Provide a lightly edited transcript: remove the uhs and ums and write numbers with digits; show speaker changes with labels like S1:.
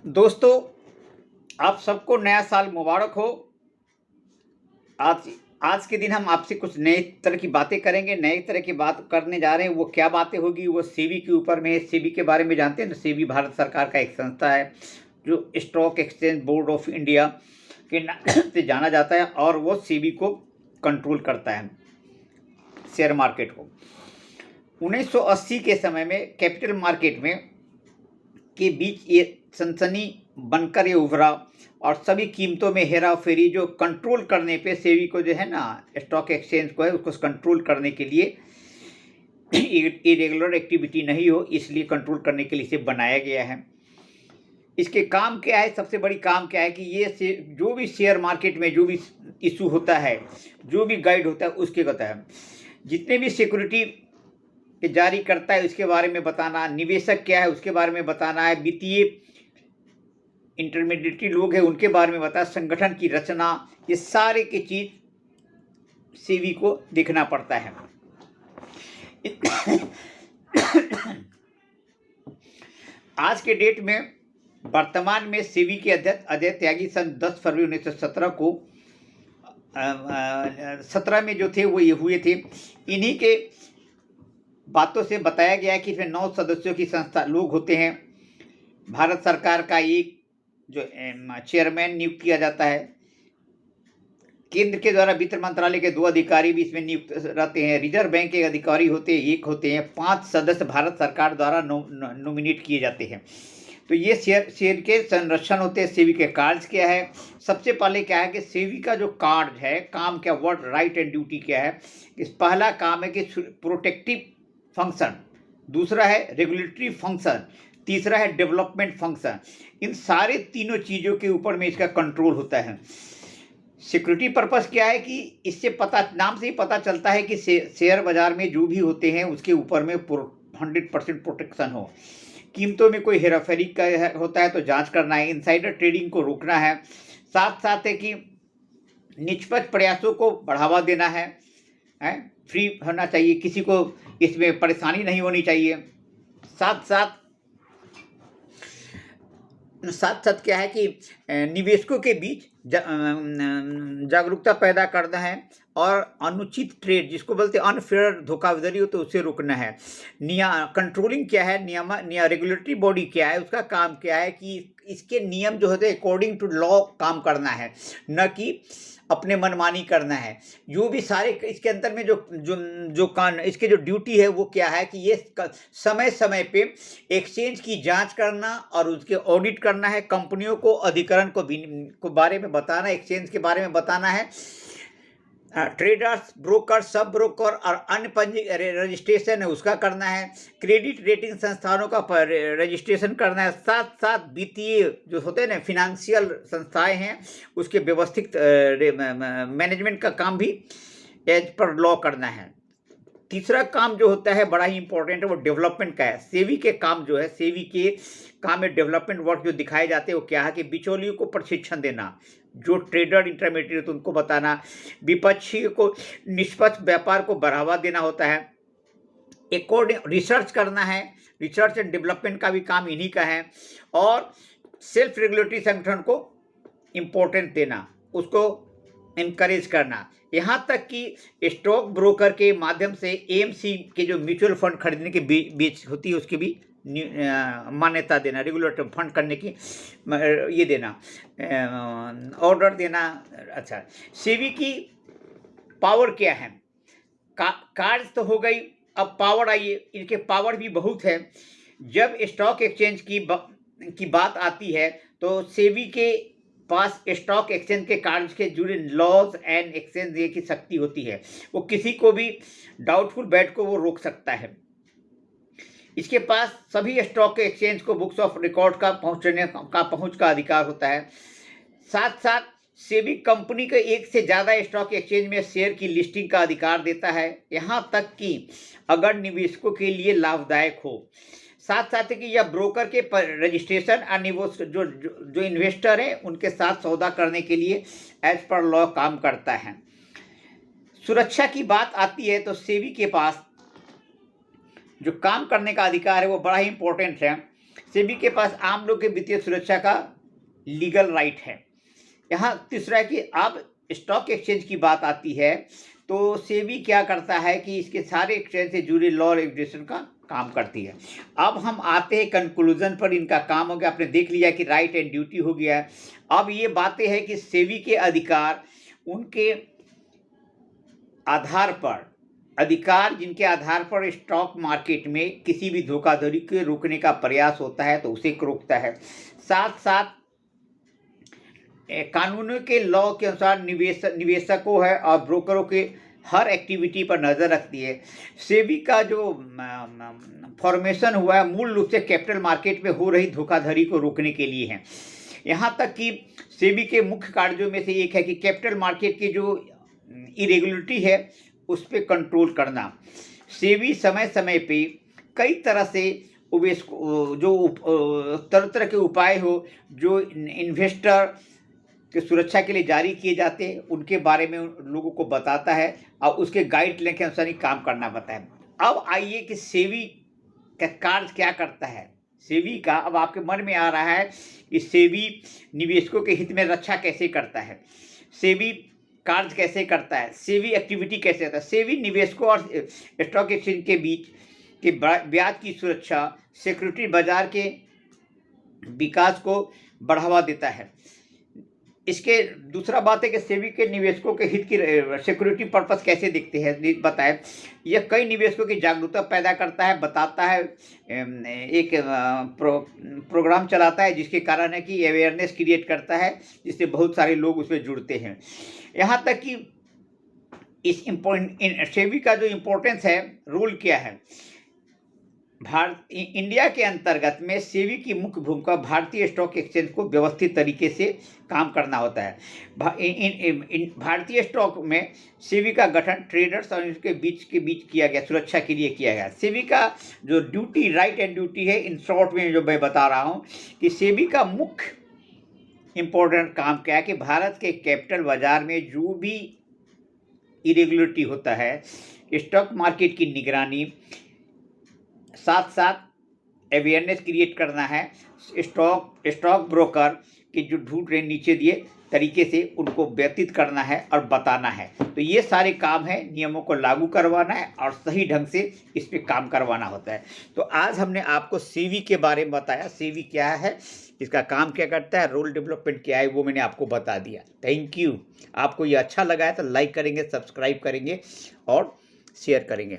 S1: दोस्तों, आप सबको नया साल मुबारक हो। आज आज के दिन हम आपसे कुछ नए तरह की बातें करेंगे, नए तरह की बात करने जा रहे हैं। वो क्या बातें होगी, वो सेबी के ऊपर में है। सेबी के बारे में जानते हैं ना? सेबी भारत सरकार का एक संस्था है जो stock exchange board of India के नाम से जाना जाता है, और वो सेबी को कंट्रोल करता है, शेयर मार्केट को। 1980 के समय में कैपिटल मार्केट में के बीच ये सनसनी बनकर ये उभरा, और सभी कीमतों में हेरा फेरी जो कंट्रोल करने पे सेबी को जो है ना, स्टॉक एक्सचेंज को है, उसको कंट्रोल करने के लिए इरेगुलर एक्टिविटी नहीं हो, इसलिए कंट्रोल करने के लिए इसे बनाया गया है। इसके काम क्या है? सबसे बड़ी काम क्या है कि ये जो भी शेयर मार्केट में जो भी इशू होता है, जो भी गाइड होता है, उसके कहता है जितने भी सिक्योरिटी जारी करता है उसके बारे में बताना, निवेशक क्या है उसके बारे में बताना है, वित्तीय इंटरमीडिएटरी लोग हैं उनके बारे में बताया, संगठन की रचना, ये सारे की चीज सेबी को देखना पड़ता है। आज के डेट में वर्तमान में सेबी के अध्यक्ष अजय त्यागी सन 10 फरवरी 1917 को 17 में जो थे वो ये हुए थे। इन्हीं के बातों से बताया गया है कि इसमें 9 सदस्यों की संस्था लोग होते हैं। भारत सरकार का एक जो चेयरमैन नियुक्त किया जाता है। केंद्र के द्वारा वित्त मंत्रालय के 2 अधिकारी भी इसमें नियुक्त रहते हैं। रिजर्व बैंक के अधिकारी होते हैं। 5 सदस्य भारत सरकार द्वारा नॉमिनेट किए जाते हैं। तो ये शेयर के संरक्षण होते हैं। सेबी के कार्य क्या है? सबसे पहले क्या है कि सेबी का जो कार्य है, काम क्या, वर्ड राइट एंड ड्यूटी क्या है? इस पहला काम है कि प्रोटेक्टिव फंक्शन, दूसरा है रेगुलेटरी फंक्शन, तीसरा है डेवलपमेंट फंक्शन। इन सारे तीनों चीज़ों के ऊपर में इसका कंट्रोल होता है। सिक्योरिटी पर्पस क्या है कि इससे नाम से ही पता चलता है कि शेयर बाजार में जो भी होते हैं उसके ऊपर में 100% प्रोटेक्शन हो। कीमतों में कोई हेराफेरी का होता है तो जांच करना है, इनसाइडर ट्रेडिंग को रोकना है, साथ साथ है कि निष्पक्ष प्रयासों को बढ़ावा देना है, फ्री होना चाहिए, किसी को इसमें परेशानी नहीं होनी चाहिए। साथ साथ क्या है कि निवेशकों के बीच जागरूकता पैदा करना है, और अनुचित ट्रेड जिसको बोलते हैं अनफेयर धोखाधड़ी हो तो उसे रोकना है। कंट्रोलिंग क्या है, रेगुलेटरी बॉडी क्या है, उसका काम क्या है कि इसके नियम जो होते हैं अकॉर्डिंग टू लॉ काम करना है, न कि अपने मनमानी करना है। जो भी सारे इसके अंदर में इसके जो ड्यूटी है वो क्या है कि ये समय समय पे एक्सचेंज की जांच करना और उसके ऑडिट करना है, कंपनियों को अधिकरण को बारे में बताना, एक्सचेंज के बारे में बताना है, ट्रेडर्स, ब्रोकर, सब ब्रोकर और अन्य रजिस्ट्रेशन है उसका करना है, क्रेडिट रेटिंग संस्थानों का रजिस्ट्रेशन करना है, साथ साथ वित्तीय जो होते हैं ना फिनेंशियल संस्थाएं हैं उसके व्यवस्थित मैनेजमेंट का काम भी एज पर लॉ करना है। तीसरा काम जो होता है बड़ा ही इंपॉर्टेंट है, वो डेवलपमेंट का है। सेबी के काम जो है, सेबी के काम में डेवलपमेंट वर्क जो दिखाए जाते हैं वो क्या है कि बिचौलियों को प्रशिक्षण देना, जो ट्रेडर इंटरमीडिएट उनको बताना, विपक्षी को निष्पक्ष व्यापार को बढ़ावा देना होता है, अकॉर्डिंग रिसर्च करना है, रिसर्च एंड डेवलपमेंट का भी काम इन्हीं का है, और सेल्फ रेगुलेटरी संगठन को इम्पोर्टेंस देना, उसको इनकरेज करना। यहाँ तक कि स्टॉक ब्रोकर के माध्यम से एएमसी के जो म्यूचुअल फंड खरीदने के बीच होती है उसकी भी मान्यता देना, रेगुलेटर फंड करने की ये देना, ऑर्डर देना। अच्छा, सेबी की पावर क्या है? कार्य तो हो गई, अब पावर आइए। इनके पावर भी बहुत है। जब स्टॉक एक्सचेंज की बात आती है तो सेबी के पास स्टॉक एक्सचेंज के कार्य के जुड़े लॉज एंड एक्सचेंज की शक्ति होती है। वो किसी को भी डाउटफुल बेट को वो रोक सकता है। इसके पास सभी स्टॉक एक्सचेंज को बुक्स ऑफ रिकॉर्ड का पहुंच का अधिकार होता है। साथ साथ सेबी कंपनी के एक से ज़्यादा स्टॉक एक्सचेंज में शेयर की लिस्टिंग का अधिकार देता है, यहाँ तक कि अगर निवेशकों के लिए लाभदायक हो। साथ साथ कि यह ब्रोकर के रजिस्ट्रेशन और जो इन्वेस्टर हैं उनके साथ सौदा करने के लिए एज पर लॉ काम करता है। सुरक्षा की बात आती है तो सेबी के पास जो काम करने का अधिकार है वो बड़ा ही इंपॉर्टेंट है। सेबी के पास आम लोग के वित्तीय सुरक्षा का लीगल राइट है। यहाँ तीसरा है कि अब स्टॉक एक्सचेंज की बात आती है तो सेबी क्या करता है कि इसके सारे एक्सचेंज से जुड़े लॉ रेगुलेशन का काम करती है। अब हम आते हैं कंक्लूजन पर, इनका काम हो गया, आपने देख लिया कि राइट एंड ड्यूटी हो गया है। अब ये बातें हैं कि सेबी के अधिकार, उनके आधार पर, अधिकार जिनके आधार पर स्टॉक मार्केट में किसी भी धोखाधड़ी को रोकने का प्रयास होता है तो उसे रोकता है। साथ साथ कानूनों के लॉ के अनुसार निवेशकों है और ब्रोकरों के हर एक्टिविटी पर नज़र रखती है। सेबी का जो फॉर्मेशन हुआ है मूल रूप से कैपिटल मार्केट में हो रही धोखाधड़ी को रोकने के लिए है। यहाँ तक कि सेबी के मुख्य कार्यों में से एक है कि कैपिटल मार्केट की जो इरेगुलरिटी है उस पर कंट्रोल करना। सेबी समय समय पे कई तरह से तरह तरह के उपाय हो जो इन्वेस्टर के सुरक्षा के लिए जारी किए जाते हैं उनके बारे में लोगों को बताता है और उसके गाइडलाइन के अनुसार ही काम करना पड़ता है। अब आइए कि सेबी का कार्य क्या करता है। सेबी का अब आपके मन में आ रहा है कि सेबी निवेशकों के हित में रक्षा कैसे करता है, सेबी कार्य कैसे करता है, सेबी एक्टिविटी कैसे करता है। सेबी निवेशकों और स्टॉक एक्सचेंज के बीच के ब्याज की सुरक्षा, सिक्योरिटी बाजार के विकास को बढ़ावा देता है। इसके दूसरा बात है कि सेबी के निवेशकों के हित की सिक्योरिटी पर्पस कैसे दिखते हैं बताएं। यह कई निवेशकों की जागरूकता पैदा करता है, बताता है, एक प्रोग्राम चलाता है जिसके कारण है कि अवेयरनेस क्रिएट करता है जिससे बहुत सारे लोग उसमें जुड़ते हैं। यहाँ तक कि इस सेबी का जो इम्पोर्टेंस है, रोल क्या है। इंडिया के अंतर्गत में सेबी की मुख्य भूमिका भारतीय स्टॉक एक्सचेंज को व्यवस्थित तरीके से काम करना होता है। भारतीय स्टॉक में सेबी का गठन ट्रेडर्स और इसके बीच किया गया, सुरक्षा के लिए किया गया। सेबी का जो ड्यूटी, राइट एंड ड्यूटी है, इन शॉर्ट में जो मैं बता रहा हूँ कि सेबी का मुख्य इम्पोर्टेंट काम क्या है कि भारत के कैपिटल बाजार में जो भी इरेगुलरिटी होता है, स्टॉक मार्केट की निगरानी, साथ साथ अवेयरनेस क्रिएट करना है, स्टॉक ब्रोकर के जो ढूंढ रहे नीचे दिए तरीके से उनको व्यतीत करना है और बताना है। तो ये सारे काम है, नियमों को लागू करवाना है और सही ढंग से इस पे काम करवाना होता है। तो आज हमने आपको सेबी के बारे में बताया, सेबी क्या है, इसका काम क्या करता है, रोल डेवलपमेंट क्या है, वो मैंने आपको बता दिया। Thank you. आपको ये अच्छा लगा है तो लाइक करेंगे, सब्सक्राइब करेंगे और शेयर करेंगे।